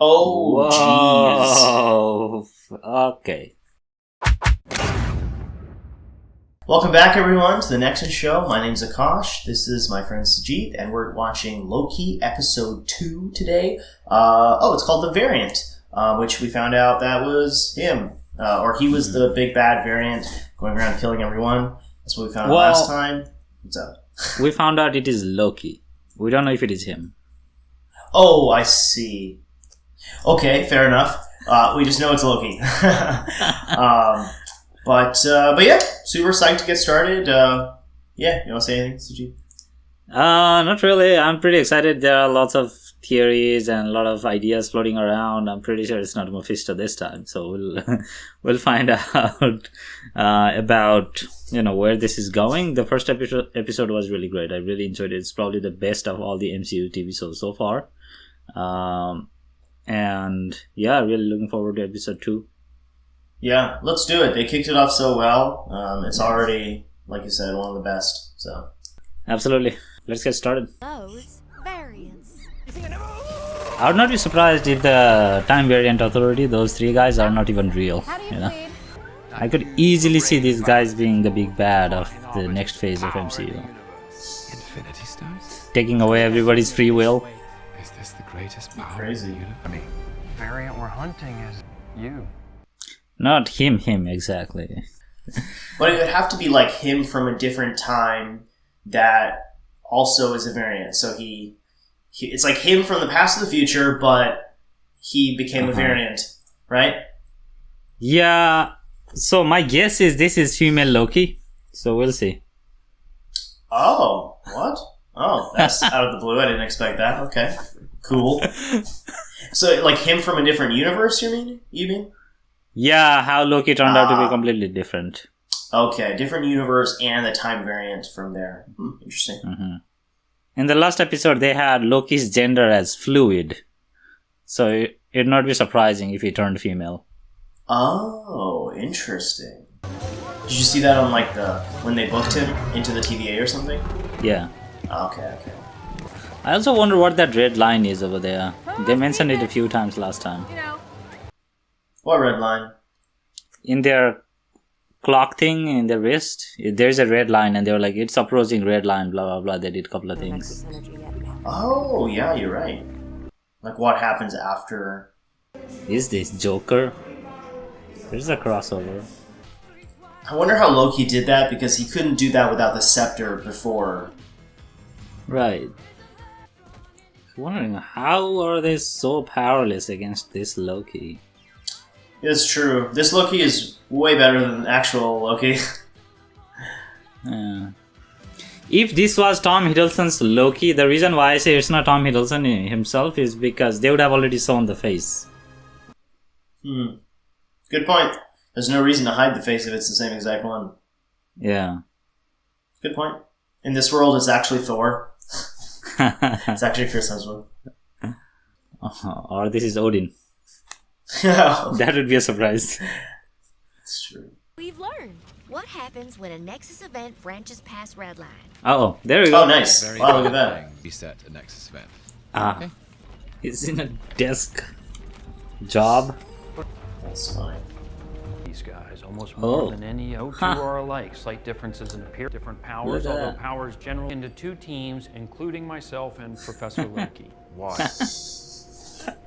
Oh, Whoa. Okay. Welcome back, everyone, to the Nexans show. My name's Akash. This is my friend Sajit, and we're watching Loki episode 2 today. It's called The Variant, which we found out that was him. Or he was the big bad variant going around killing everyone. That's what we found out last time. What's up? We found out it is Loki. We don't know if it is him. Oh, I see. Okay, fair enough. We just know it's Loki. But yeah, super psyched to get started. You want to say anything, Suji? Not really. I'm pretty excited. There are lots of theories and a lot of ideas floating around. I'm pretty sure it's not Mephisto this time, so we'll find out about where this is going. The first episode was really great. I really enjoyed it. It's probably the best of all the MCU TV shows so far. And yeah, really looking forward to episode 2. Yeah, let's do it. They kicked it off so well. It's already, like you said, one of the best. So absolutely. Let's get started. Those variants. I would not be surprised if the Time Variant Authority, those 3 guys, are not even real. I could easily see these guys being the big bad of the next phase of MCU. Infinity Stones? Taking away everybody's free will. Is this the greatest power? Crazy. Variant we're hunting is you. Not him exactly. But it would have to be like him from a different time that also is a variant. So he it's like him from the past to the future, but he became a variant, right? Yeah. So my guess is this is female Loki. So we'll see. Oh, what? Oh, that's out of the blue. I didn't expect that. Okay, cool. So, like him from a different universe, you mean? Yeah, how Loki turned out to be completely different. Okay, different universe and the time variant from there. Interesting. Mm-hmm. In the last episode, they had Loki's gender as fluid. So it would not be surprising if he turned female. Oh, interesting. Did you see that on when they booked him into the TVA or something? Yeah. Okay. I also wonder what that red line is over there. They mentioned it a few times last time. What red line? In their clock thing, in their wrist, there's a red line, and they were like, it's approaching red line, blah, blah, blah. They did a couple of things. Oh, yeah, you're right. Like what happens after... Is this Joker? There's a crossover. I wonder how Loki did that, because he couldn't do that without the scepter before. Right. Wondering how are they so powerless against this Loki? It's true. This Loki is way better than actual Loki. Yeah. If this was Tom Hiddleston's Loki, the reason why I say it's not Tom Hiddleston himself is because they would have already shown the face. Good point. There's no reason to hide the face if it's the same exact one. Yeah. Good point. In this world, it's actually Thor. It's actually Chris Hemsworth. Or this is Odin. Yeah. That would be a surprise. It's true. We've learned what happens when a Nexus event branches past red line. Oh, there we go. Oh, nice. Wow, look at that. Reset a Nexus event. Okay. He's in a desk job. That's fine. These guys, almost more than any O2 are alike. Slight differences in appearance, different powers, although powers generally into 2 teams, including myself and Professor Loki. Why?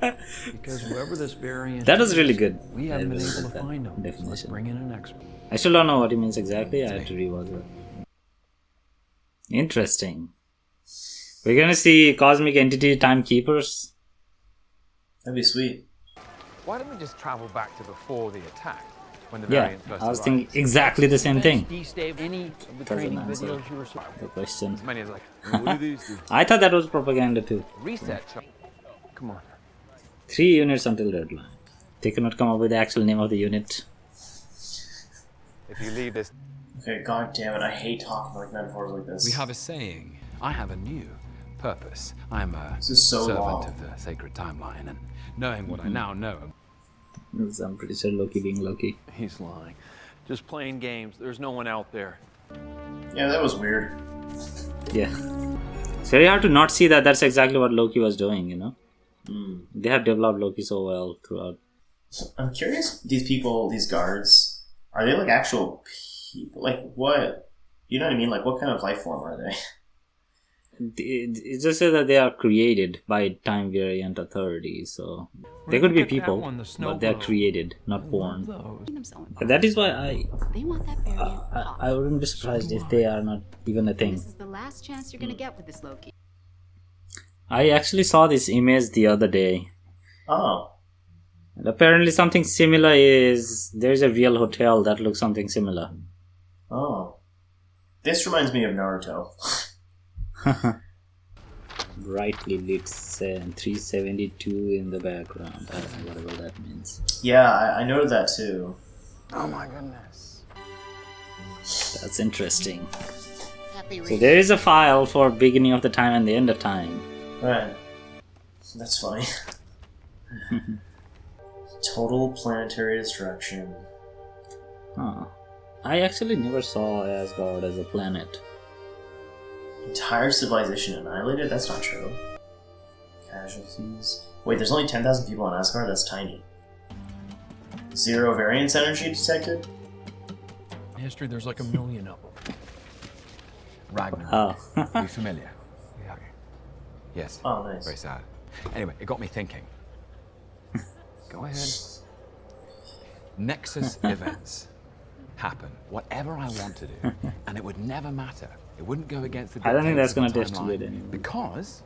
Because whoever this variant That was really good. we haven't been able to find them. definition. So let's bring in an expert. I still don't know what he means exactly. I had to rewatch it. Interesting. We're gonna see cosmic entity timekeepers. That'd be sweet. Why don't we just travel back to before the attack, when the Yeah, variant first I was arrived? thinking exactly the same thing. Any of the Doesn't training answer videos you were seeing. the question. As many as like, what do these do? I thought that was propaganda too. Reset. Come on. 3 units until red line. They could not come up with the actual name of the unit. If you leave this, Okay, god damn it, I hate talking like metaphors like this. We have a saying. I have a new purpose. I'm a This is so servant long. of the sacred timeline, and knowing what I now know, I'm pretty sure Loki being Loki. He's lying. Just playing games. There's no one out there. Yeah, that was weird. Yeah. It's very hard to not see that that's exactly what Loki was doing, They have developed Loki so well throughout. I'm curious, these people, these guards, are they like actual people? Like what? You know what I mean? Like what kind of life form are they? It just says that they are created by time variant authorities, so they could be people, but they're created, not born. That is why They want that variant. I wouldn't be surprised if they are not even a thing. This is the last chance you're gonna get with this Loki. I actually saw this image the other day. Oh. And apparently something similar is... There's a real hotel that looks something similar. Oh. This reminds me of Naruto. Brightly lit 372 in the background. Whatever that means. Yeah, I noted that too. Oh my goodness. That's interesting. Happy So there is a file for beginning of the time and the end of time. Right. That's funny. Total planetary destruction. Huh. I actually never saw Asgard as a planet. Entire civilization annihilated? That's not true. Casualties. Wait, there's only 10,000 people on Asgard? That's tiny. 0 variance energy detected? In history, there's like a million of them. Ragnarok. Oh. You familiar? Yeah. Yes. Oh, nice. Very sad. Anyway, it got me thinking. Go ahead. Nexus events happen, whatever I want to do, and it would never matter. It wouldn't go against the I don't think that's dictates gonna of the distribute timeline, anymore. because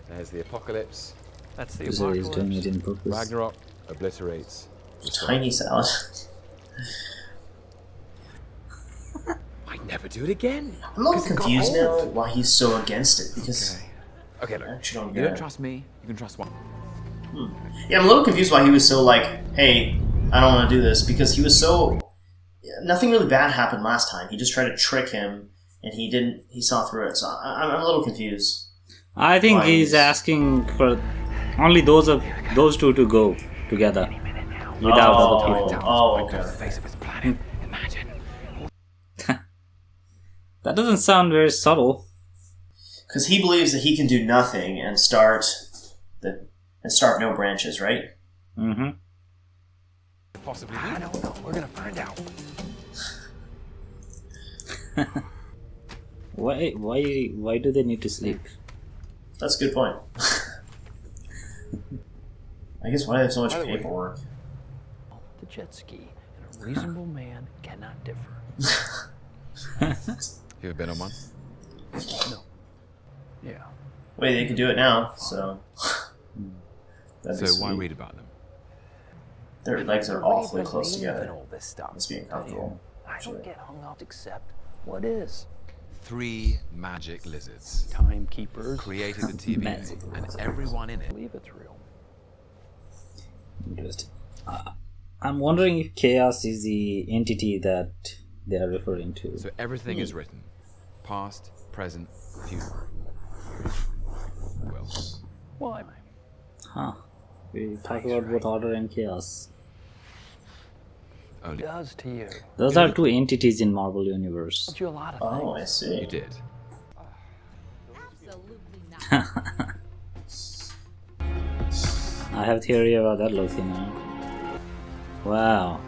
there's the apocalypse. That's the So he's doing apocalypse. it in purpose. Ragnarok obliterates. the sun. Tiny salad. I'd never do it again. I'm a little 'cause it got confused old. now why he's so against it, because... Okay, look. I actually don't You get don't it. trust me, you can trust one. Yeah, I'm a little confused why he was so like, hey, I don't want to do this, because he was so... Nothing really bad happened last time. He just tried to trick him, and he saw through it, so I'm a little confused. I think Why he's is- asking for only those two to go together without other people. Oh, The okay. face of his planet. Imagine. That doesn't sound very subtle. Because he believes that he can do nothing and start no branches, right? Mm-hmm. Possibly. I don't know. We're gonna find out. Why do they need to sleep? That's a good point. I guess why do they have so much By the way- paperwork? The jet ski, and a reasonable man cannot differ. You ever been on one? No. Yeah. Wait, they can do it now, so... That'd be So why sweet. read about them? Their legs are awfully close And together. all this stuff. Must be uncomfortable. I don't get hung up except what is. 3 magic lizards Timekeepers. created the TVA, Magic and everyone in it. Believe it's real. Interesting. I'm wondering if chaos is the entity that they are referring to. So everything is written. Past, present, future. Well, Why? Huh. We talk about both order and chaos. only Does to you. Those are two entities in Marvel Universe. Told you a lot of Oh, I things. see. you did. I have theory about that Loki now. Wow.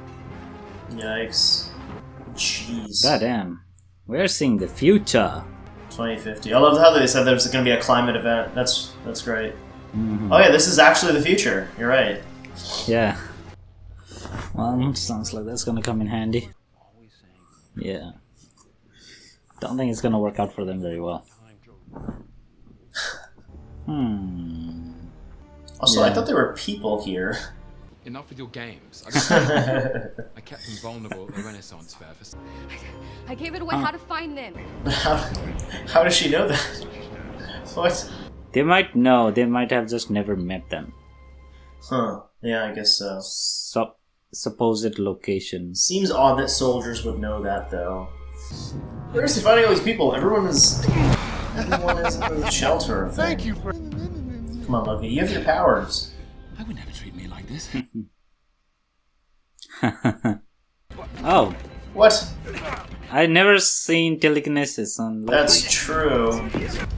Yikes. Jeez. Goddamn. We're seeing the future. 2050. I love how they said there's going to be a climate event. That's great. Oh yeah, this is actually the future. You're right. Yeah. Well, sounds like that's gonna come in handy. Yeah. Don't think it's gonna work out for them very well. Also, I Yeah. thought there were people here. Enough with your games. I kept them vulnerable at the Renaissance Fair for... I gave it away how to find them. But how does she know that? What? They might know, they might have just never met them. Huh. Yeah, I guess so. Supposed location. Seems odd that soldiers would know that, though. Where is he finding all these people? Everyone is in the shelter. Thank you for. Come on, Loki. You have your powers. I would never treat me like this. Oh, What? I never seen telekinesis on Loki. That's true.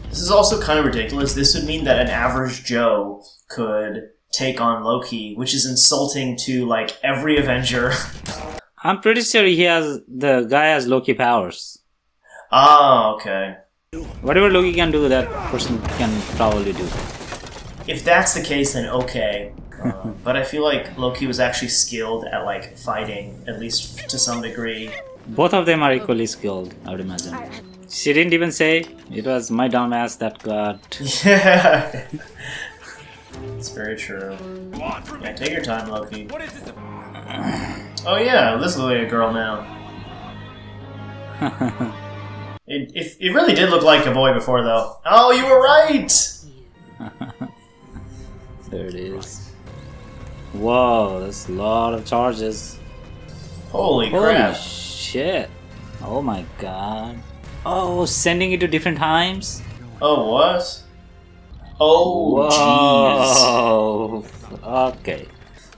This is also kind of ridiculous. This would mean that an average Joe could take on Loki, which is insulting to like every Avenger. I'm pretty sure the guy has Loki powers. Oh, okay. Whatever Loki can do, that person can probably do. If that's the case, then okay. But I feel like Loki was actually skilled at like fighting, at least to some degree. Both of them are equally skilled, I would imagine. She didn't even say. It was my dumbass that got... Yeah. It's very true. Yeah, take your time, Loki. Oh yeah, this looks like a girl now. It really did look like a boy before, though. Oh, you were right! There it is. Whoa, that's a lot of charges. Holy crap. Shit. Oh my god. Oh, sending it to different times? Oh, what? Oh, jeez. Whoa. Okay.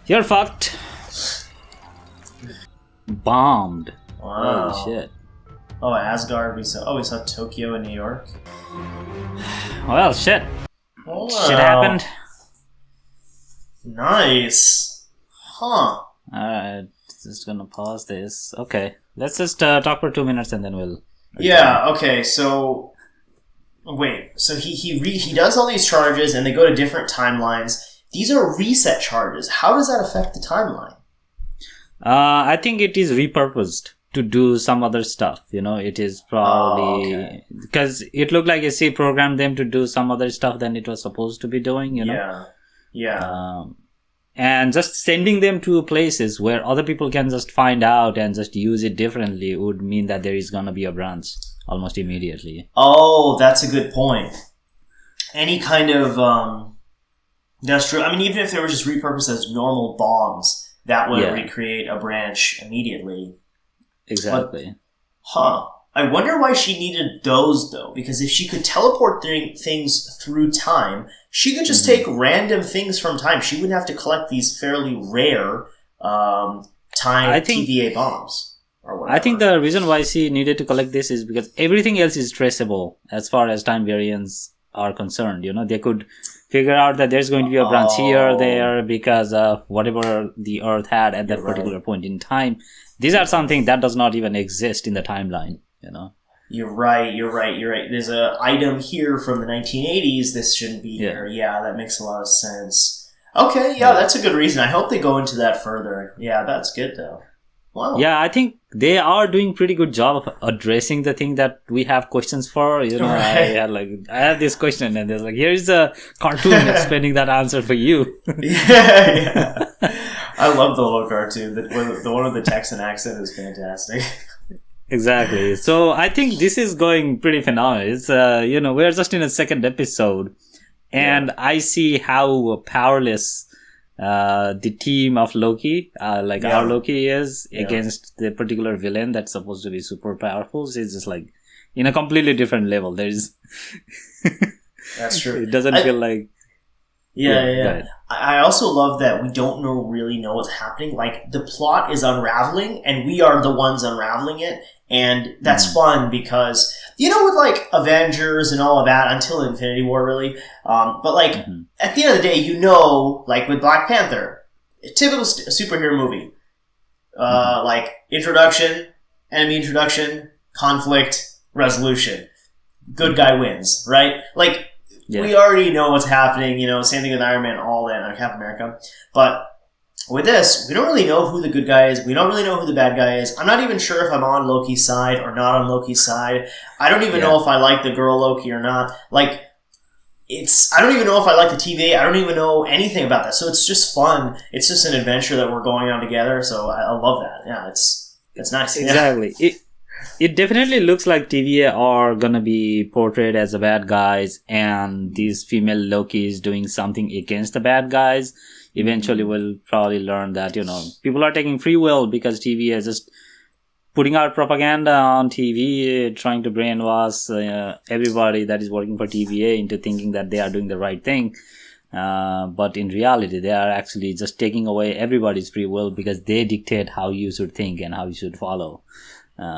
You're fucked. Bombed. Wow. Holy shit. Oh, Asgard, we saw Tokyo and New York. Well, shit. Wow. Shit happened. Nice. Huh. Alright, just gonna pause this. Okay, let's just talk for 2 minutes and then we'll... Yeah, okay, so... Wait, so he does all these charges and they go to different timelines. These are reset charges. How does that affect the timeline? I think it is repurposed to do some other stuff. You know, it is probably... Because it looked like he programmed them to do some other stuff than it was supposed to be doing, you know? Yeah. And just sending them to places where other people can just find out and just use it differently would mean that there is going to be a branch almost immediately. Oh, that's a good point. Any kind of... That's true. I mean, even if they were just repurposed as normal bombs, that would recreate a branch immediately. Exactly. I wonder why she needed those, though. Because if she could teleport things through time, she could just take random things from time. She wouldn't have to collect these fairly rare TVA bombs. Or whatever. I think the reason why she needed to collect this is because everything else is traceable as far as time variants are concerned. You know, they could figure out that there's going to be a branch here or there because of whatever the Earth had at that particular point in time. These are something that does not even exist in the timeline, you know. You're right. There's an item here from the 1980s. This shouldn't be here. Yeah, that makes a lot of sense. Okay, that's a good reason. I hope they go into that further. Yeah, that's good, though. Wow. Yeah, I think they are doing pretty good job of addressing the thing that we have questions for. You know, I had this question and there's like, here's a cartoon explaining that answer for you. Yeah. I love the little cartoon. The one with the Texan accent is fantastic. Exactly. So I think this is going pretty phenomenal. It's, we're just in a second episode and I see how powerless the team of Loki, our Loki is against the particular villain that's supposed to be super powerful. So it's just like in a completely different level. There's that's true. It doesn't feel like Yeah. I also love that we don't really know what's happening. Like the plot is unraveling and we are the ones unraveling it. And that's fun because, with like Avengers and all of that until Infinity War really. But like at the end of the day, like with Black Panther, a typical superhero movie, like introduction, enemy introduction, conflict, resolution, good guy wins, right? Like we already know what's happening, same thing with Iron Man, all that, or Captain America. But with this, we don't really know who the good guy is. We don't really know who the bad guy is. I'm not even sure if I'm on Loki's side or not on Loki's side. I don't even know if I like the girl Loki or not. Like, I don't even know if I like the TVA. I don't even know anything about that. So it's just fun. It's just an adventure that we're going on together. So I love that. Yeah, it's nice. Exactly. Yeah. It definitely looks like TVA are gonna be portrayed as the bad guys, and these female Lokis doing something against the bad guys. Eventually, we'll probably learn that, people are taking free will because TVA is just putting out propaganda on TV, trying to brainwash everybody that is working for TVA into thinking that they are doing the right thing. But in reality, they are actually just taking away everybody's free will because they dictate how you should think and how you should follow.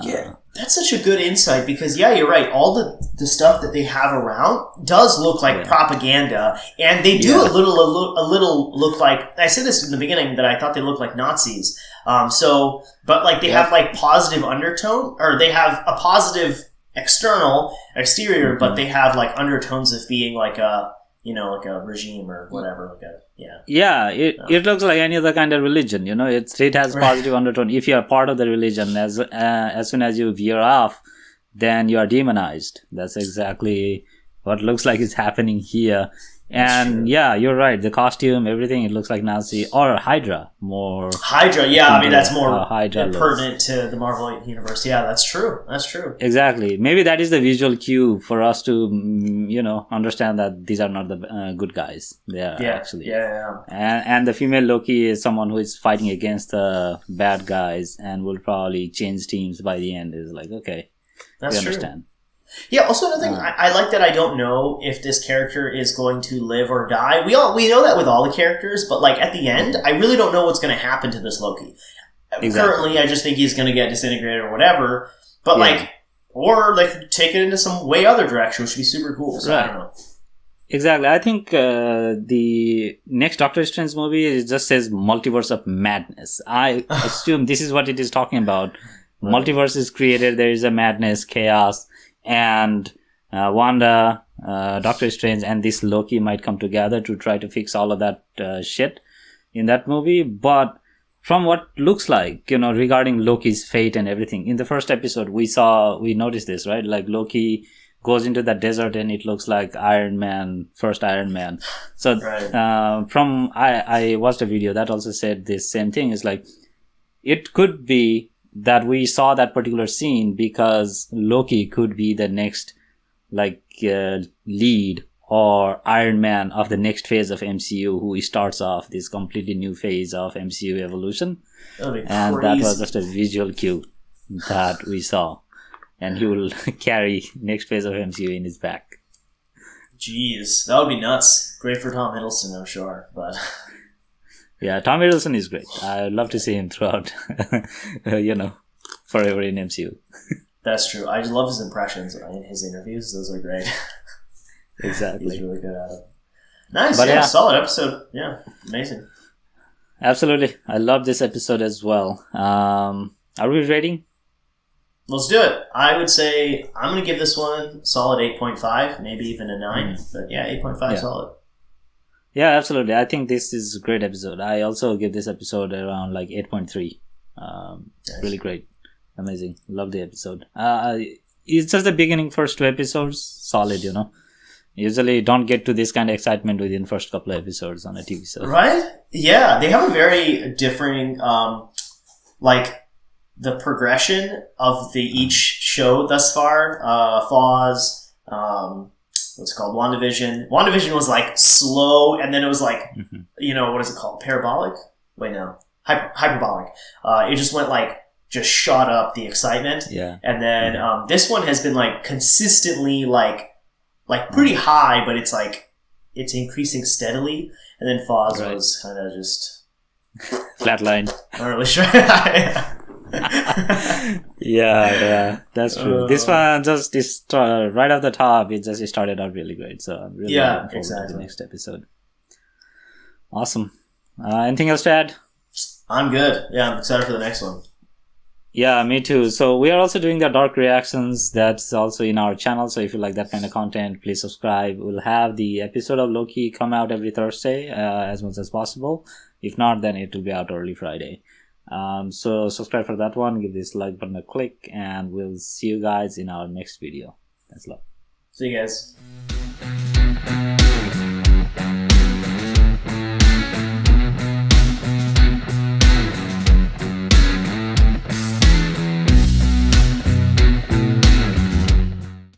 Yeah, that's such a good insight because, yeah, you're right. All the stuff that they have around does look like propaganda, and they do a little look like. I said this in the beginning that I thought they looked like Nazis. But like they have like positive undertone, or they have a positive exterior, but they have like undertones of being like a like a regime or whatever. It looks like any other kind of religion. It has positive undertone. If you are part of the religion, as soon as you veer off, then you are demonized. That's exactly what looks like is happening here. And yeah, you're right. The costume, everything, it looks like Nazi or Hydra more. Hydra, yeah. I mean, that's more Hydra pertinent to the Marvel universe. Yeah, that's true. That's true. Exactly. Maybe that is the visual cue for us to, understand that these are not the good guys. They are actually. Yeah. And the female Loki is someone who is fighting against the bad guys and will probably change teams by the end. Is like, okay, that's we true. Understand. Yeah, also another thing, I like that I don't know if this character is going to live or die. We know that with all the characters, but like at the end, I really don't know what's going to happen to this Loki. Exactly. Currently, I just think he's going to get disintegrated or whatever, but or they could take it into some way other direction, which would be super cool, so I don't know. Exactly. I think the next Doctor Strange movie, it just says Multiverse of Madness. I assume this is what it is talking about. Right. Multiverse is created, there is a madness, chaos, and Wanda, Doctor Strange, and this Loki might come together to try to fix all of that shit in that movie. But from what looks like, regarding Loki's fate and everything, in the first episode we noticed this, right? Like Loki goes into the desert and it looks like first Iron Man. So I watched a video that also said this same thing. It's like, it could be that we saw that particular scene because Loki could be the next lead or Iron Man of the next phase of MCU, who starts off this completely new phase of MCU evolution. And that was just a visual cue that we saw. And he will carry next phase of MCU in his back. Jeez, that would be nuts. Great for Tom Hiddleston, I'm sure, but... Yeah, Tom Hiddleston is great. I'd love to see him throughout, forever in MCU. That's true. I just love his impressions in his interviews. Those are great. Exactly. He's really good at it. Nice. But solid episode. Yeah, amazing. Absolutely. I love this episode as well. Are we rating? Let's do it. I would say I'm going to give this one solid 8.5, maybe even a 9. But yeah, 8.5 solid. Yeah, absolutely. I think this is a great episode. I also give this episode around 8.3. Nice. Really great. Amazing. Love the episode. It's just the beginning, first 2 episodes. Solid, Usually don't get to this kind of excitement within first couple of episodes on a TV show. Right? Yeah. They have a very differing, the progression of each show thus far. Foz, what's it called? WandaVision. WandaVision was slow, and then it was what is it called? Parabolic? Wait, no. Hyperbolic. It just went just shot up the excitement. Yeah. And then this one has been consistently pretty high, but it's increasing steadily. And then Foz was kind of just flatline. I'm not really sure. Yeah, that's true. This one just is right off the top. It started out really great, so I'm really looking forward to the next episode. Awesome. Anything else to add? I'm good. Yeah, I'm excited for the next one. Yeah, me too. So we are also doing the dark reactions. That's also in our channel. So if you like that kind of content, please subscribe. We'll have the episode of Loki come out every Thursday, as much as possible. If not, then it will be out early Friday. So subscribe for that one. Give this like button a click, and we'll see you guys in our next video. Thanks a lot. See you guys.